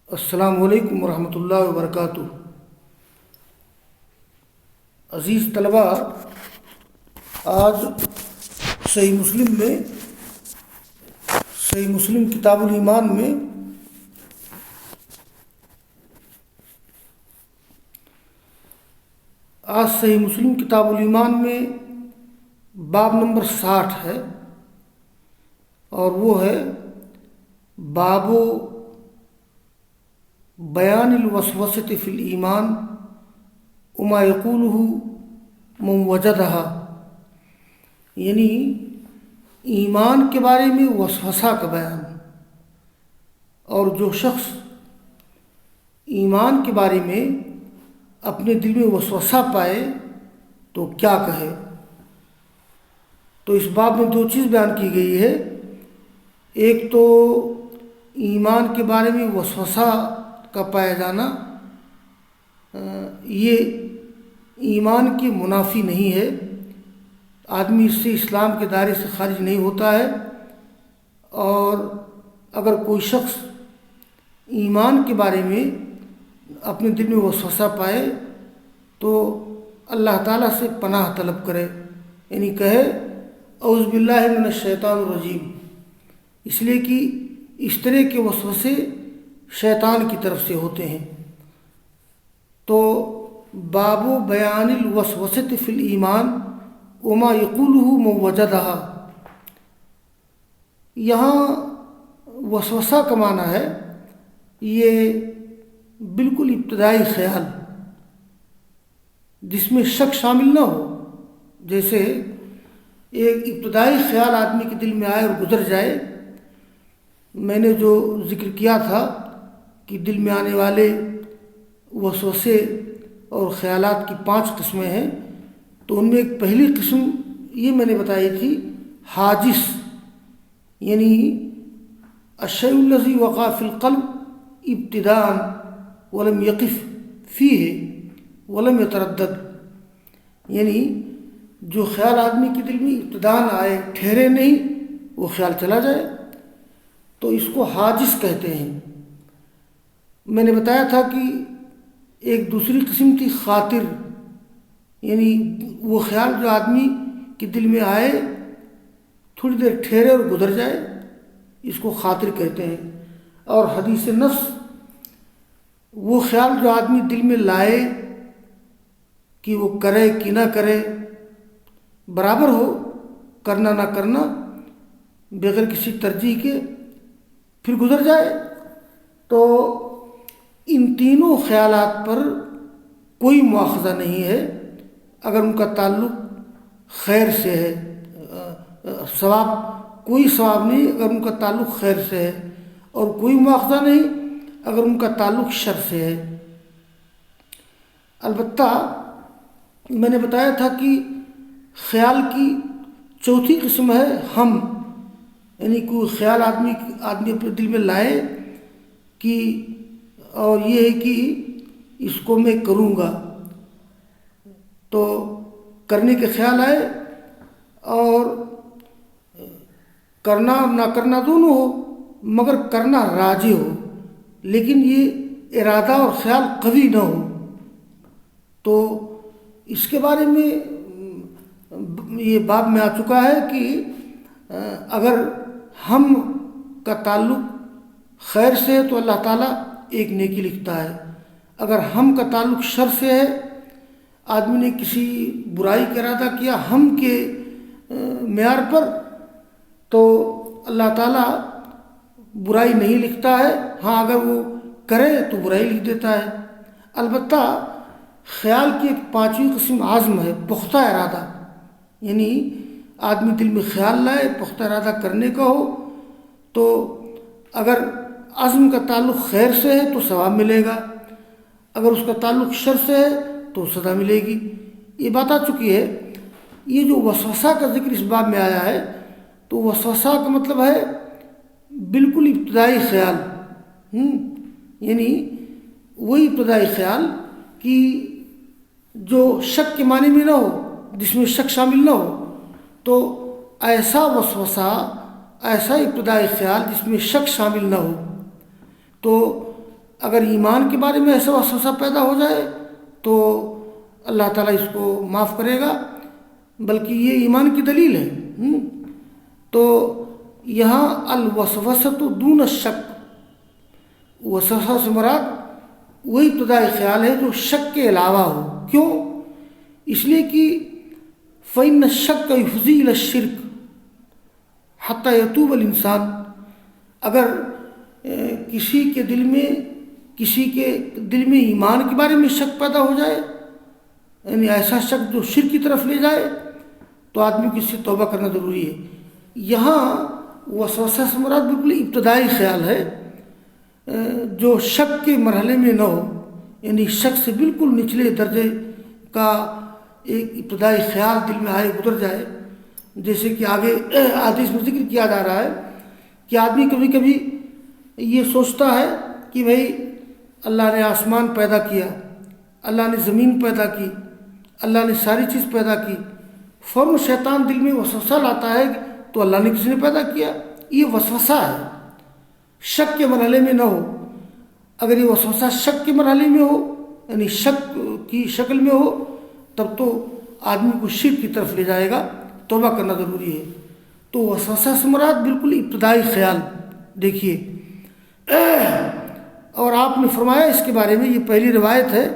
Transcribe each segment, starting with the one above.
السلام علیکم ورحمۃ اللہ وبرکاتہ۔ عزیز طلبہ، آج صحیح مسلم کتاب الایمان میں باب نمبر 60 ہے، اور وہ ہے باب بیان الوسوسۃ فی الایمان وما یقولہ من وجدہا، یعنی ایمان کے بارے میں وسوسہ کا بیان، اور جو شخص ایمان کے بارے میں اپنے دل میں وسوسہ پائے تو کیا کہے۔ تو اس باب میں 2 چیز بیان کی گئی ہے۔ ایک تو ایمان کے بارے میں وسوسہ کا پایا جانا، یہ ایمان کی منافی نہیں ہے، آدمی اس سے اسلام کے دائرے سے خارج نہیں ہوتا ہے، اور اگر کوئی شخص ایمان کے بارے میں اپنے دل میں وسوسہ پائے تو اللہ تعالیٰ سے پناہ طلب کرے، یعنی کہے اعوذ باللہ من الشیطان الرجیم، اس لیے کہ اس طرح کے وسوسے شیطان کی طرف سے ہوتے ہیں۔ تو باب بیان الوسوسۃ فی الایمان وما یقولہ من وجدہا، یہاں وسوسہ کا معنی ہے یہ بالکل ابتدائی خیال جس میں شک شامل نہ ہو، جیسے ایک ابتدائی خیال آدمی کے دل میں آئے اور گزر جائے۔ میں نے جو ذکر کیا تھا کہ دل میں آنے والے وسوسے اور خیالات کی 5 قسمیں ہیں، تو ان میں ایک پہلی قسم یہ میں نے بتائی تھی، حاجس، یعنی الشیء الذی وقع فی القلب ابتداء ولم یقف فیہ ولم یتردد، یعنی جو خیال آدمی کے دل میں ابتداء آئے، ٹھہرے نہیں، وہ خیال چلا جائے، تو اس کو حاجس کہتے ہیں۔ میں نے بتایا تھا کہ ایک دوسری قسم تھی خاطر، یعنی وہ خیال جو آدمی کے دل میں آئے، تھوڑی دیر ٹھہرے اور گزر جائے، اس کو خاطر کہتے ہیں۔ اور حدیث نفس، وہ خیال جو آدمی دل میں لائے کہ وہ کرے کہ نہ کرے، برابر ہو، کرنا نہ کرنا، بغیر کسی ترجیح کے، پھر گزر جائے، تو ان تینوں خیالات پر کوئی مواخذہ نہیں ہے اگر ان کا تعلق خیر سے ہے، کوئی ثواب نہیں اگر ان کا تعلق خیر سے ہے، اور کوئی مواخذہ نہیں اگر ان کا تعلق شر سے ہے۔ البتہ میں نے بتایا تھا کہ خیال کی چوتھی قسم ہے ہم، یعنی کوئی خیال آدمی اپنے دل میں لائے کہ اور یہ ہے کہ اس کو میں کروں گا، تو کرنے کے خیال آئے، اور کرنا اور نہ کرنا دونوں ہو، مگر کرنا راجح ہو، لیکن یہ ارادہ اور خیال قوی نہ ہو، تو اس کے بارے میں یہ باب میں آ چکا ہے کہ اگر ہم کا تعلق خیر سے ہے تو اللہ تعالیٰ ایک نیکی لکھتا ہے، اگر ہم کا تعلق شر سے ہے، آدمی نے کسی برائی کا ارادہ کیا ہم کے معیار پر، تو اللہ تعالیٰ برائی نہیں لکھتا ہے، ہاں اگر وہ کرے تو برائی لکھ دیتا ہے۔ البتہ خیال کی ایک 5ویں قسم عزم ہے، پختہ ارادہ، یعنی آدمی دل میں خیال لائے، پختہ ارادہ کرنے کا ہو، تو اگر عزم کا تعلق خیر سے ہے تو ثواب ملے گا، اگر اس کا تعلق شر سے ہے تو سزا ملے گی۔ یہ بات آ چکی ہے۔ یہ جو وسوسہ کا ذکر اس باب میں آیا ہے، تو وسوسہ کا مطلب ہے بالکل ابتدائی خیال، یعنی وہی ابتدائی خیال کہ جو شک کے معنی میں نہ ہو، جس میں شک شامل نہ ہو، تو ایسا وسوسہ، ایسا ابتدائی خیال جس میں شک شامل نہ ہو، تو اگر ایمان کے بارے میں ایسا وسوسہ پیدا ہو جائے تو اللہ تعالیٰ اس کو معاف کرے گا، بلکہ یہ ایمان کی دلیل ہے۔ تو یہاں الوسوسۃ دون الشک، وسوسہ سے مراد وہی ابتدائی خیال ہے جو شک کے علاوہ ہو۔ کیوں؟ اس لیے کہ فإن الشک یفضی الی الشرک حتی یتوب الانسان، اگر کسی کے دل میں ایمان کے بارے میں شک پیدا ہو جائے، یعنی ایسا شک جو شرک کی طرف لے جائے، تو آدمی کو اس سے توبہ کرنا ضروری ہے۔ یہاں وسوسہ سے مراد بالکل ابتدائی خیال ہے جو شک کے مرحلے میں نہ ہو، یعنی شک سے بالکل نچلے درجے کا ایک ابتدائی خیال دل میں آئے، گزر جائے، جیسے کہ آگے حدیث میں ذکر کیا جا رہا ہے کہ آدمی کبھی کبھی یہ سوچتا ہے کہ بھئی اللہ نے آسمان پیدا کیا، اللہ نے زمین پیدا کی، اللہ نے ساری چیز پیدا کی، فوراً شیطان دل میں وسوسہ لاتا ہے تو اللہ نے کسی نے پیدا کیا۔ یہ وسوسہ ہے، شک کے مرحلے میں نہ ہو۔ اگر یہ وسوسہ شک کے مرحلے میں ہو، یعنی شک کی شکل میں ہو، تب تو آدمی کو شرک کی طرف لے جائے گا، توبہ کرنا ضروری ہے۔ تو وسوسہ سے مراد بالکل ابتدائی خیال دیکھیے، اور آپ نے فرمایا اس کے بارے میں، یہ پہلی روایت ہے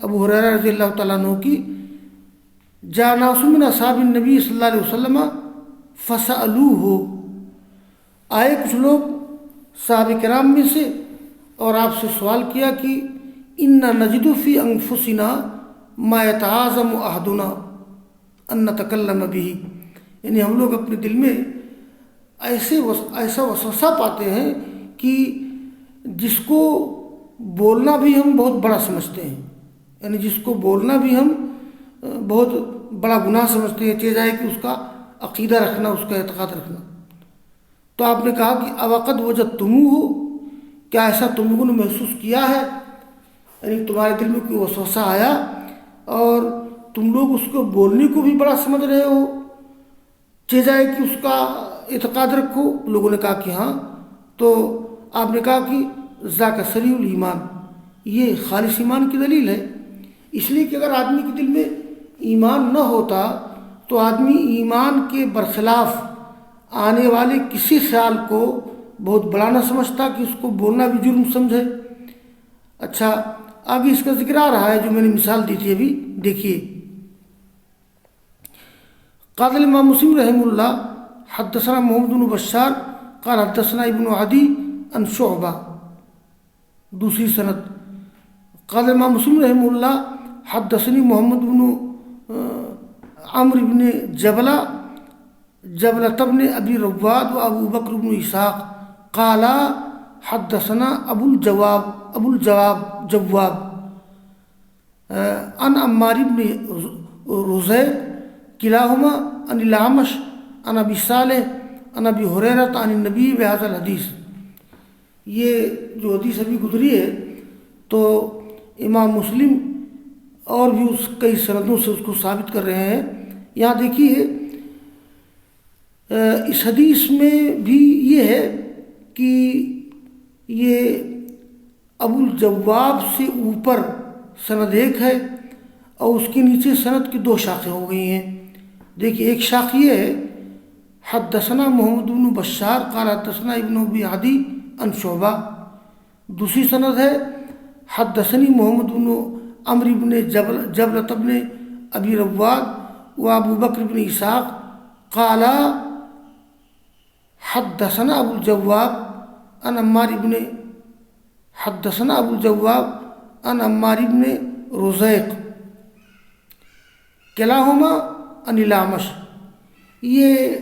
ابو ہریرہ رضی اللہ تعالیٰ عنہ کی، جاء ناس من اصحاب النبی صلی اللہ علیہ وسلم فسألوہ، آئے کچھ لوگ صحابہ کرام میں سے اور آپ سے سوال کیا کہ انا نجد فی انفسنا ما یتعاظم احدنا ان نتکلم به، یعنی ہم لوگ اپنے دل میں ایسا وسوسہ پاتے ہیں کہ جس کو بولنا بھی ہم بہت بڑا سمجھتے ہیں، یعنی جس کو بولنا بھی ہم بہت بڑا گناہ سمجھتے ہیں، چاہے جائے کہ اس کا عقیدہ رکھنا، اس کا اعتقاد رکھنا۔ تو آپ نے کہا کہ اوقد وجدتموہ، کیا ایسا تم لوگوں نے محسوس کیا ہے، یعنی تمہارے دل میں کوئی وسوسہ آیا اور تم لوگ اس کو بولنے کو بھی بڑا سمجھ رہے ہو، چاہے جائے کہ اس کا اعتقاد رکھو؟ لوگوں نے کہا کہ ہاں۔ تو آپ نے کہا کہ ذاک صریح الایمان، یہ خالص ایمان کی دلیل ہے۔ اس لیے کہ اگر آدمی کے دل میں ایمان نہ ہوتا تو آدمی ایمان کے برخلاف آنے والے کسی خیال کو بہت بڑا نہ سمجھتا کہ اس کو بولنا بھی جرم سمجھے۔ اچھا، آگے اس کا ذکر آ رہا ہے جو میں نے مثال دی تھی ابھی، دیکھیے۔ قال امام مسلم رحمہ اللہ حدثنا محمد بن بشار قال حدثنا ابن عدی عن شعبہ، دوسری سند۔ قال امام مسلم رحمہ اللہ حدثنی محمد بن عمرو بن جبلة بن ابی رواد و ابو بکر بن اسحاق قال حدثنا ابو الجواب عن عمار بن رزیق کلاہما عن الاعمش عن ابی صالح عن ابی ہریرہ عن النبی بہذا الحدیث۔ یہ جو حدیث ابھی گزری ہے تو امام مسلم اور بھی اس کئی سندوں سے اس کو ثابت کر رہے ہیں۔ یہاں دیکھیے اس حدیث میں بھی یہ ہے کہ یہ ابو الجواب سے اوپر سند ایک ہے اور اس کے نیچے سند کی دو شاخیں ہو گئی ہیں۔ دیکھیے، ایک شاخ یہ ہے حدثنا محمد بن بشار قال حدثنا ابن ابی عدی عن شعبہ، دوسری سند ہے حدثنی محمد بن عمرو بن جبلة بن ابی رواد و ابو بکر بن اسحاق قال حدثنا ابو الجواب عن عمار بن حدثنا ابو الجواب عن عمار بن رزیق کلاہما عن الاعمش۔ یہ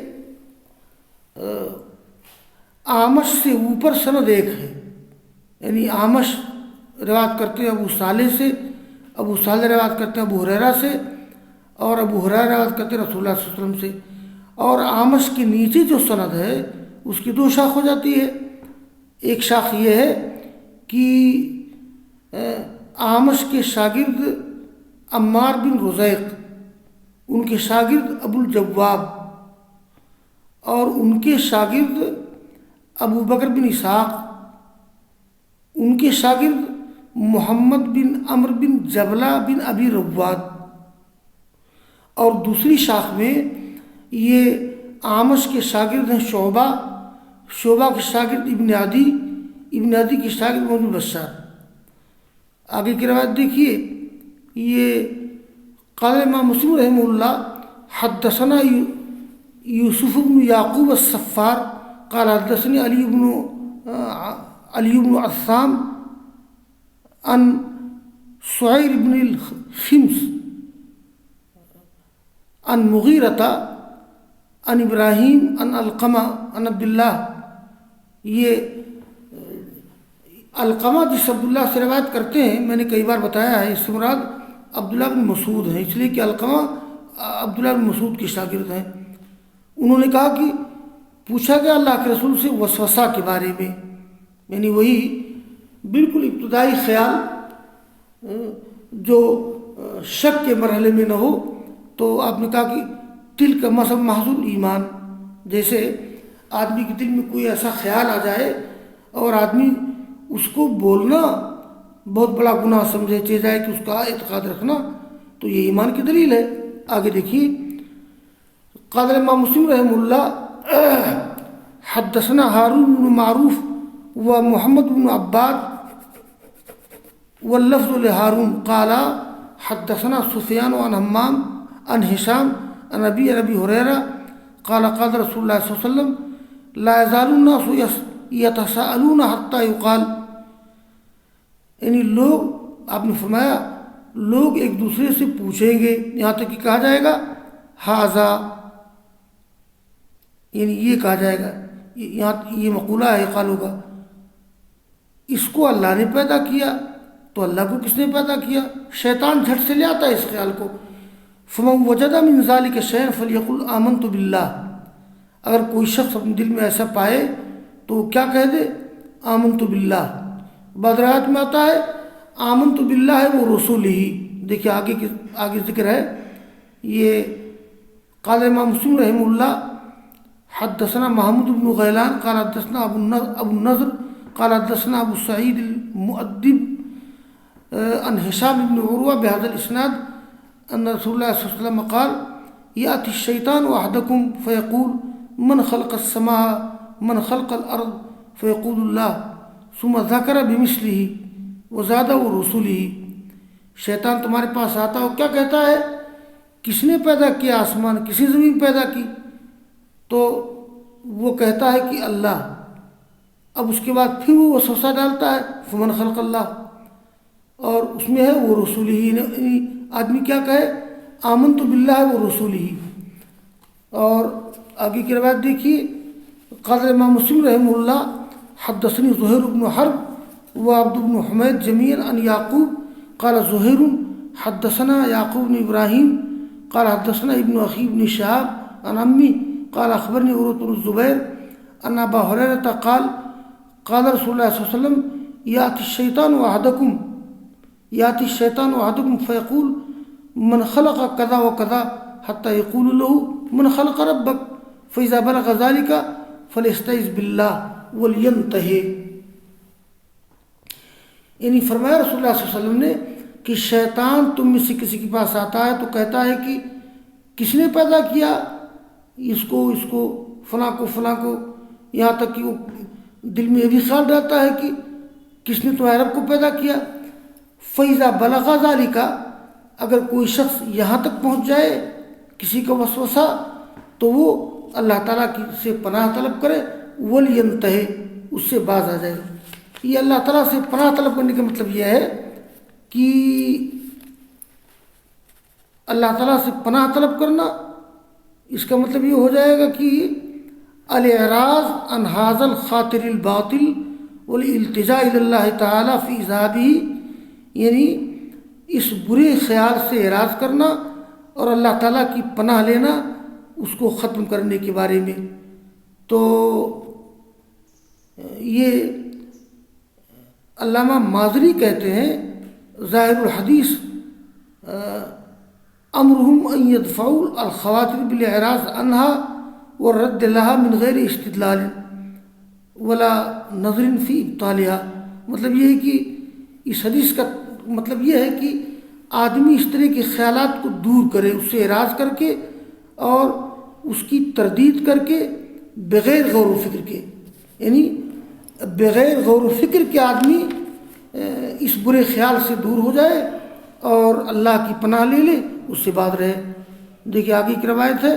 اعمش سے اوپر سند ایک ہے، یعنی اعمش روایت کرتے ہیں ابو صالح سے، ابو صالح روایت کرتے ہیں ابو ہریرہ سے، اور ابو ہریرہ روایت کرتے ہیں رسول اللہ صلی اللہ علیہ وسلم سے، اور اعمش کے نیچے جو سند ہے اس کی دو شاخ ہو جاتی ہے۔ ایک شاخ یہ ہے کہ اعمش کے شاگرد عمار بن رزیق، ان کے شاگرد ابو الجواب، اور ان کے شاگرد ابو بکر بن اسحاق، ان کے شاگرد محمد بن عمرو بن جبلہ بن ابی رواد، اور دوسری شاخ میں یہ اعمش کے شاگرد ہیں شعبہ کے شاگرد ابن عدی کے شاگرد محمد بشار۔ آگے کی روایت دیکھیے، یہ قال امام مسلم رحمہ اللہ حدثنا یوسف بن یعقوب الصفار قال حدثني علی بن عثام عن سعیر بن الخمس عن مغیرۃ عن ابراہیم عن علقمہ عن عبداللہ۔ یہ علقمہ جس عبداللہ سے روایت کرتے ہیں، میں نے کئی بار بتایا ہے، اس سے مراد عبداللہ بن مسعود ہیں، اس لیے کہ علقمہ عبداللہ بن مسعود کے شاگرد ہیں۔ انہوں نے کہا کہ پوچھا گیا اللہ کے رسول سے وسوسہ کے بارے میں، یعنی وہی بالکل ابتدائی خیال جو شک کے مرحلے میں نہ ہو، تو آپ نے کہا کہ دل کا مذہب محض ایمان، جیسے آدمی کے دل میں کوئی ایسا خیال آ جائے اور آدمی اس کو بولنا بہت بڑا گناہ سمجھے جائے کہ اس کا اعتقاد رکھنا، تو یہ ایمان کی دلیل ہے۔ آگے دیکھیے، قال امام مسلم رحمہ اللہ حدثنا ہارون بن معروف و محمد بن عباد واللفظ لہارون قال حدثنا سفیان عن حمام عن ہشام عن ابی ہریرہ قال قال رسول اللہ صلی اللہ علیہ وسلم لا یزال الناس یتساءلون حتی یقال، یعنی لوگ، آپ نے فرمایا لوگ ایک دوسرے سے پوچھیں گے یہاں تک کہ کہا جائے گا ھذا، یعنی یہ کہا جائے گا، یہاں یہ مقولہ ہے قالو کا، اس کو اللہ نے پیدا کیا، تو اللہ کو کس نے پیدا کیا؟ شیطان جھٹ سے لے آتا ہے اس خیال کو۔ فمن وجد من ذلك شيئا فليقل آمنت باللہ، اگر کوئی شخص اپنے دل میں ایسا پائے تو کیا کہہ دے؟ آمنت باللہ۔ بعض روایت میں آتا ہے آمنت باللہ و رسولہ، دیکھیے آگے ذکر ہے، یہ قال امام مسلم رحمہ اللہ حدثنا محمود بن غیلان قال حدثنا ابو النضر قال حدثنا ابو سعید المؤدب عن ہشام بن عروہ بهذا الاسناد ان رسول اللہ صلی اللہ علیہ وسلم قال یأتی الشیطان احدکم فیقول من خلق السماء من خلق الارض فیقول اللہ ثم ذکر بمثلہ وزاد ورسولہ، شیطان تمہارے پاس آتا ہو، کیا کہتا ہے؟ کس نے پیدا کیا آسمان، کسی زمین پیدا کی؟ تو وہ کہتا ہے کہ اللہ، اب اس کے بعد پھر وہ وسوسہ ڈالتا ہے فمن خلق اللہ، اور اس میں ہے وہ رسول ہی، یعنی آدمی کیا کہے؟ آمنت باللہ و رسول ہی۔ اور آگے کی روایت دیکھیے، قال امام مسلم رحمہ اللہ حدثني زہیر بن حرب و عبد بن حمید جميعا عن یعقوب قال زہیر حدثنا یعقوب بن ابراہیم قال حدثنا ابن اخی بن شہاب عن امی قال اخبرني عروة بن الزبیر ان ابا ہریرہ قال قال رسول اللہ صلی اللہ علیہ وسلم یأتی الشیطان احدکم فیقول من خلق کذا و کذا حتی یقول له من خلق ربک فاذا بلغ ذلك فلیستعذ باللہ ولینتہی، یعنی فرمایا رسول اللہ صلی اللہ علیہ وسلم نے کہ شیطان تم میں سے کسی کے پاس آتا ہے تو کہتا ہے کہ کس نے پیدا کیا اس کو فلاں کو، یہاں تک کہ وہ دل میں یہ بھی خیال رہتا ہے کہ کس نے تمہارے رب کو پیدا کیا۔ فَإِذَا بَلَغَ ذَلِكَ، اگر کوئی شخص یہاں تک پہنچ جائے کسی کا وسوسہ، تو وہ اللہ تعالیٰ کی سے پناہ طلب کرے، وَلْيَنْتَهِ، اس سے باز آ جائے۔ یہ اللہ تعالیٰ سے پناہ طلب کرنے کا مطلب یہ ہے کہ اللہ تعالیٰ سے پناہ طلب کرنا، اس کا مطلب یہ ہو جائے گا کہ الاعراض عن هذا الخاطر الباطل والالتجاء الى اللہ تعالیٰ فی عذابہ، یعنی اس برے خیال سے اعراض کرنا اور اللہ تعالیٰ کی پناہ لینا اس کو ختم کرنے کے بارے میں۔ تو یہ علامہ مازری کہتے ہیں ظاہر الحدیث امرهم ان يدفعوا الخواطر بالاعراض عنها والرد لها من غیر استدلال ولا نظر فی ابطالها. مطلب یہ ہے کہ اس حدیث کا مطلب یہ ہے کہ آدمی اس طرح کے خیالات کو دور کرے، اس سے اعراض کر کے اور اس کی تردید کر کے بغیر غور و فکر کے، یعنی بغیر غور و فکر کے آدمی اس برے خیال سے دور ہو جائے اور اللہ کی پناہ لے لے، اس سے بات رہے. دیکھیے آگے کی روایت ہے.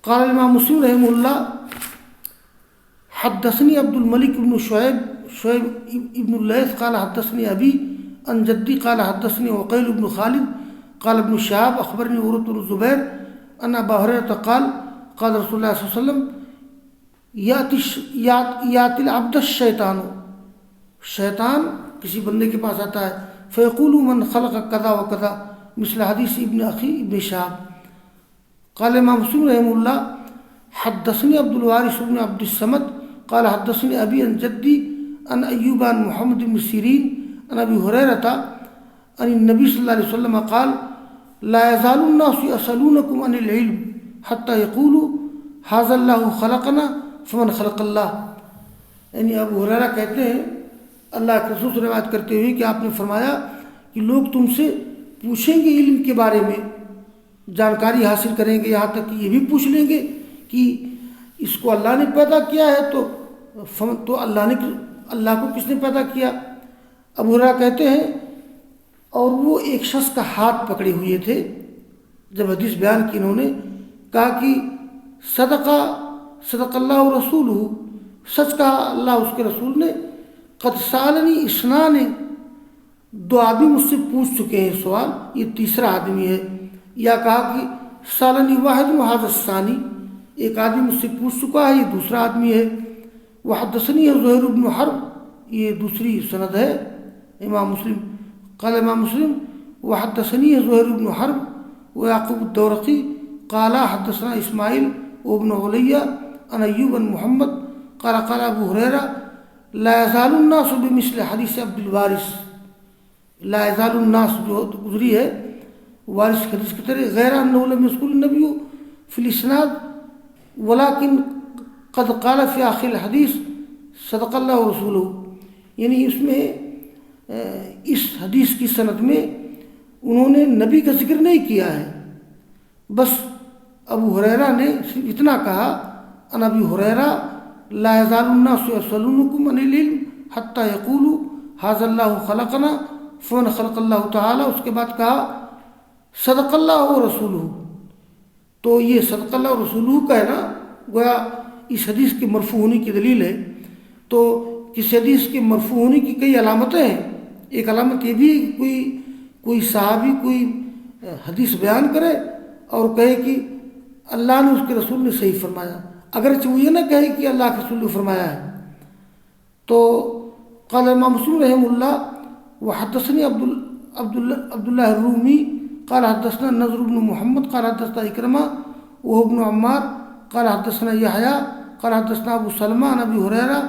قال امام مسلم رحمہ اللہ حدثني عبد الملك بن شعيب ابن الليث قال حدثني أبي عن جدي قال حدثني عقيل بن خالد قال ابن شهاب أخبرني عروة بن الزبير أن أبا هريرة قال قال رسول الله صلى الله عليه وسلم يأتي العبد الشيطان، شیطان کسی بندے کے پاس آتا ہے، فيقول من خلق كذا وكذا مثل حديث ابن أخي ابن شهاب. قال امام مسلم رحمه الله حدثني عبد الوارث بن عبد الصمد قال حدثني أبي عن جدي عن أيوب عن محمد بن سيرين عن أبي هريرة عن النبي صلى الله عليه وسلم قال لا يزال الناس يسألونكم عن العلم حتى يقولوا هذا الله خلقنا فمن خلق الله. یعنی ابو ہریرہ کہتے ہیں اللہ کے رسول سے روایت کرتے ہوئے کہ آپ نے فرمایا کہ لوگ تم سے پوچھیں گے علم کے بارے میں، جانکاری حاصل کریں گے، یہاں تک کہ یہ بھی پوچھ لیں گے کہ اس کو اللہ نے پیدا کیا ہے تو اللہ کو کس نے پیدا کیا. ابو ہریرہ کہتے ہیں اور وہ ایک شخص کا ہاتھ پکڑے ہوئے تھے جب حدیث بیان کی، انہوں نے کہا کہ صدق اللہ و رسولہ، سچ کہا اللہ اس کے رسول نے. قد سالنی اسنان، دو آدمی مجھ سے پوچھ چکے ہیں سوال، یہ تیسرا آدمی ہے. یا کہا کہ سالنی واحد وہذا الثانی، ایک آدمی مجھ سے پوچھ چکا ہے، یہ دوسرا آدمی ہے. وحدثنی زہیر بن حرب، یہ دوسری سند ہے امام مسلم. قال امام مسلم وحدثنی زہیر بن حرب ویعقوب الدورقی قال حدثنا اسماعیل وابن علیہ عن ایوب عن محمد قال قال ابو ہریرہ لا يزال الناس بمثل حدیث عبد الوارث. لا يزال الناس جو گزری ہے وارث حدیث کی طرح، غیر انه لم يذكر النبي في الاسناد ولكن قد قال في آخر الحدیث صدق اللہ ورسولہ. یعنی اس میں اس حدیث کی سند میں انہوں نے نبی کا ذکر نہیں کیا ہے، بس ابو ہریرہ نے صرف اتنا کہا ان ابی ہریرہ لا يزال الناس يسألونكم عن العلم حتى يقولوا هذا الله خلقنا فمن خلق اللہ تعالی. اس کے بعد کہا صدق اللہ و رسولہ. تو یہ صدق اللہ و رسولہ کا ہے نا، گویا اس حدیث کے مرفوع ہونے کی دلیل ہے. تو کس حدیث کے مرفوع ہونے کی کئی علامتیں ہیں. ایک علامت یہ بھی کوئی صحابی کوئی حدیث بیان کرے اور کہے کہ اللہ نے اس کے رسول نے صحیح فرمایا، اگرچہ وہ یہ نہ کہے کہ اللہ کے رسول نے فرمایا ہے. تو قال امام مسلم رحمہ اللہ وحدثني عبد الله الرومي قال حدثنا النضر بن محمد قال حدثنا اکرمہ وهو ابن عمار قال حدثنا يحيى قال حدثنا ابو سلمہ عن ابي هريرة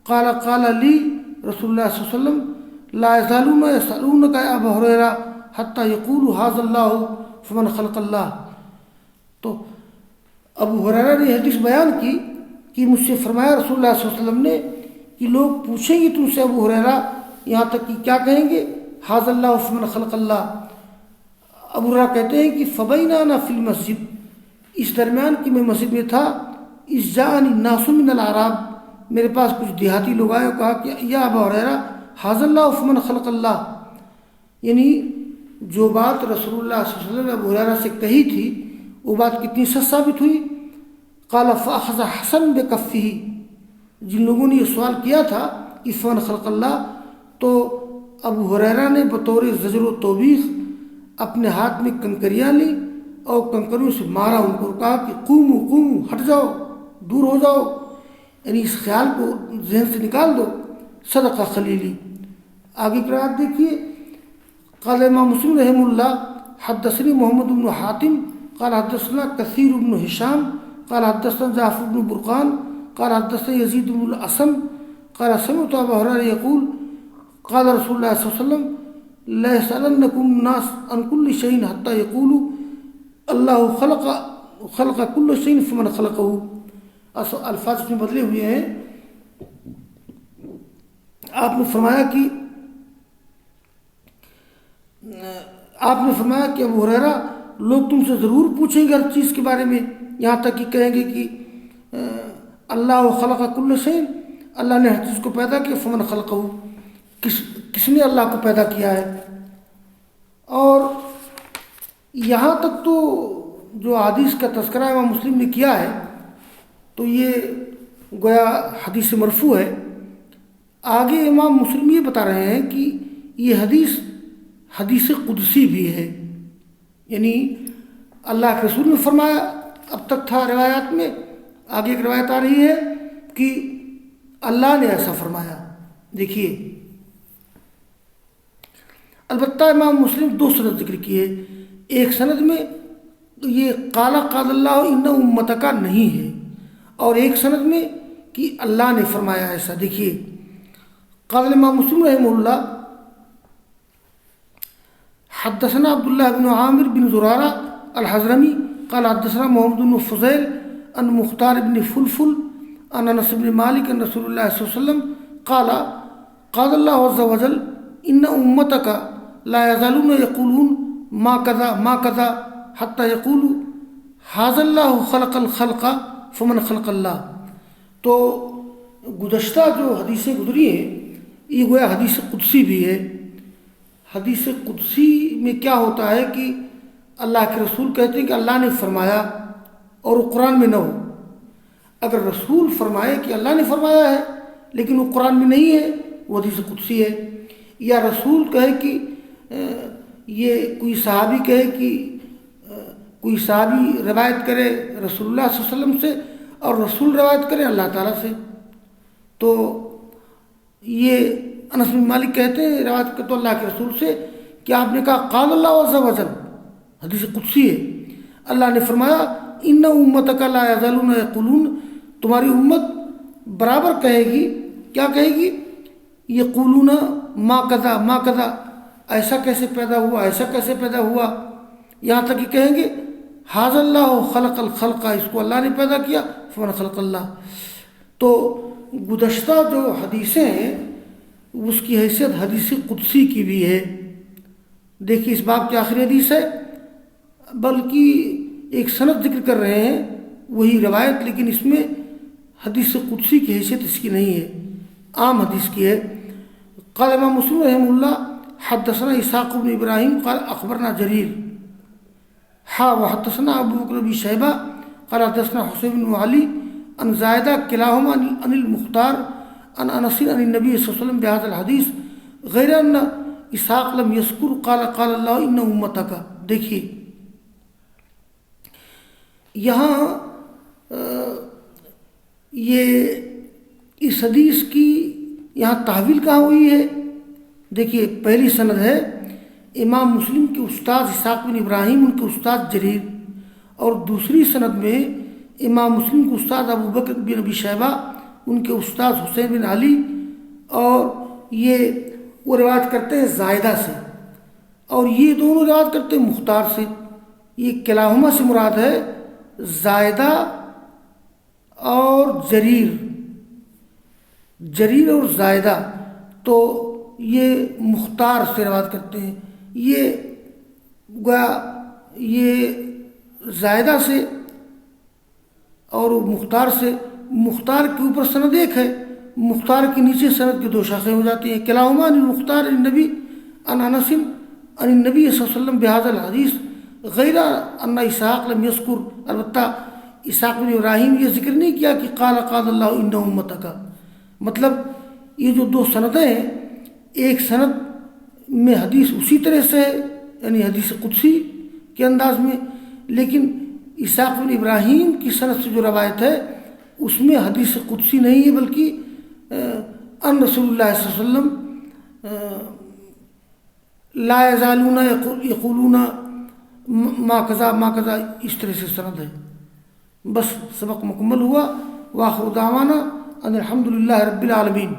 قال قال لي رسول الله صلى الله عليه وسلم لا يزالون يسألونك يا ابا هريرة حتى يقولوا هذا الله فمن خلق الله. تو ابو ہریرہ نے حدیث بیان کی کہ مجھ سے فرمایا رسول اللہ صلی اللہ علیہ وسلم نے کہ لوگ پوچھیں گے تم سے ابو ہریرہ، یہاں تک کہ کیا کہیں گے ھذا اللہ فمن خلق اللہ. ابو ہریرہ کہتے ہیں کہ فبینا انا فی المسجد، اس درمیان کہ میں مسجد میں تھا، اذ جاءنی الناس من الاعراب، میرے پاس کچھ دیہاتی لوگ آئے اور کہا کہ یا ابا ہریرہ ھذا اللہ فمن خلق اللہ. یعنی جو بات رسول اللہ صلی اللہ علیہ وسلم نے ابو ہریرہ سے کہی تھی وہ بات کتنی سچ ثابت ہوئی. قال فاخذ حسن بکفہ، جن لوگوں نے یہ سوال کیا تھا کہ فمن خلق اللہ، تو ابو ہریرہ نے بطور زجر و توبیخ اپنے ہاتھ میں کنکریاں لی اور کنکریوں سے مارا ان کو، کہا کہ قوموا ہٹ جاؤ، دور ہو جاؤ، یعنی اس خیال کو ذہن سے نکال دو. صدق خلیلی. آگے کی روایت دیکھیے. قال امام مسلم رحمہ اللہ حدثني محمد بن حاتم قال حدثنا كثير بن هشام قال حدثنا جعفر بن برقان قال حدثنا يزيد بن الأسم قال سمعت ابا هريرة يقول قال رسول الله صلى الله عليه وسلم لا يسألنكم الناس عن كل شيء حتى يقولوا الله خلق كل شيء فمن خلقه. الفاظ میں بدلے ہوئے ہیں. آپ نے فرمایا کہ ابو ہریرہ لوگ تم سے ضرور پوچھیں گے ہر چیز کے بارے میں، یہاں تک کہ کہیں گے کہ اللہ خلق کل شیء، اللہ نے ہر چیز کو پیدا کیا، فمن خلقہ، کس نے اللہ کو پیدا کیا ہے. اور یہاں تک تو جو حدیث کا تذکرہ امام مسلم نے کیا ہے تو یہ گویا حدیث مرفوع ہے. آگے امام مسلم یہ بتا رہے ہیں کہ یہ حدیث قدسی بھی ہے، یعنی اللہ کے رسول نے فرمایا. اب تک تھا روایات میں، آگے ایک روایت آ رہی ہے کہ اللہ نے ایسا فرمایا. دیکھیے البتہ امام مسلم دو سند ذکر کیے، ایک سند میں یہ قال اللہ ان امت کا نہیں ہے، اور ایک سند میں کہ اللہ نے فرمایا ایسا. دیکھیے قال امام مسلم رحمہ اللہ حدثنا عبداللہ بن عامر بن زرارہ الحضرمی قال حدثنا محمد بن فضیل عن مختار بن فلفل عن انس بن مالک عن رسول اللہ صلی اللہ علیہ وسلم قال اللہ عز وجل ان امتک لا یزالون یقولون ما کذا ما کذا حتی یقولوا ھذا اللہ خلق الخلق فمن خلق اللہ. تو گزشتہ جو حدیثیں گزری ہیں یہ گویا حدیث قدسی بھی ہے. حدیث قدسی میں کیا ہوتا ہے کہ اللہ کے رسول کہتے ہیں کہ اللہ نے فرمایا اور وہ قرآن میں نہ ہو. اگر رسول فرمائے کہ اللہ نے فرمایا ہے لیکن وہ قرآن میں نہیں ہے، وہ حدیث قدسی ہے. یا رسول کہے کہ یہ کوئی صحابی کہے کہ کوئی صحابی روایت کرے رسول اللہ صلی اللہ علیہ وسلم سے اور رسول روایت کرے اللہ تعالیٰ سے، تو یہ انس بن مالک کہتے ہیں روایت کرے تو اللہ کے رسول سے کہ آپ نے کہا قال اللہ عز وجل، حدیث قدسی ہے. اللہ نے فرمایا ان امتک لا یزالون یقولون، تمہاری امت برابر کہے گی، کیا کہے گی؟ یقولون ما کذا ما کذا، ایسا کیسے پیدا ہوا، ایسا کیسے پیدا ہوا، یہاں تک کہ کہیں گے ھذا اللہ خلق الخلق، اس کو اللہ نے پیدا کیا، فمن خلق اللہ. تو گزشتہ جو حدیثیں ہیں اس کی حیثیت حدیث قدسی کی بھی ہے. دیکھیے اس باب کی آخری حدیث ہے، بلکہ ایک سند ذکر کر رہے ہیں وہی روایت، لیکن اس میں حدیث قدسی کی حیثیت اس کی نہیں ہے، عام حدیث کی ہے. قال امام مسلم رحمہ اللہ حدثنا اسحاق بن ابراہیم قال اخبرنا جریر وحدثنا ابو بکر بن شیبہ قال حدثنا حسین بن علی عن زائدہ کلاہما عن المختار عن انس عن النبی صلی اللہ علیہ وسلم بهذا الحدیث غیر ان اسحاق لم یذکر قال اللہ ان امتک. دیکھیے یہاں یہ اس حدیث کی یہاں تحویل کہاں ہوئی ہے؟ دیکھیے پہلی سند ہے امام مسلم کے استاد اسحاق بن ابراہیم، ان کے استاد جریر، اور دوسری سند میں امام مسلم کے استاد ابو بکر بن ابی شیبہ، ان کے استاد حسین بن علی، اور یہ وہ روایت کرتے ہیں زائدہ سے، اور یہ دونوں روایت کرتے ہیں مختار سے. یہ کلاہما سے مراد ہے زائدہ اور جریر اور زائدہ، تو یہ مختار سے روایت کرتے ہیں. یہ گویا یہ زائدہ سے اور مختار سے، مختار کے اوپر سند ایک ہے، مختار کے نیچے سند کی دو شاخیں ہو جاتی ہیں. کلاہما عن المختار عن النبی عن انس عن النبی صلی اللہ علیہ وسلم بهذا الحدیث غیر ان اسحاق لم یذکر. البتہ اسحاق بن ابراہیم یہ ذکر نہیں کیا کہ قال اللہ ان امتک. مطلب یہ جو دو سندیں ہیں، ایک سند میں حدیث اسی طرح سے ہے یعنی حدیث قدسی کے انداز میں، لیکن اسحاق بن ابراہیم کی سند سے جو روایت ہے اس میں حدیث قدسی نہیں ہے، بلکہ ان رسول اللہ صلی اللہ علیہ وسلم لا یزالون یقولون ما کذا ما کذا، اس طرح سے سند ہے. بس سبق مکمل ہوا. واخر دعوانا ان الحمد للہ رب العالمین.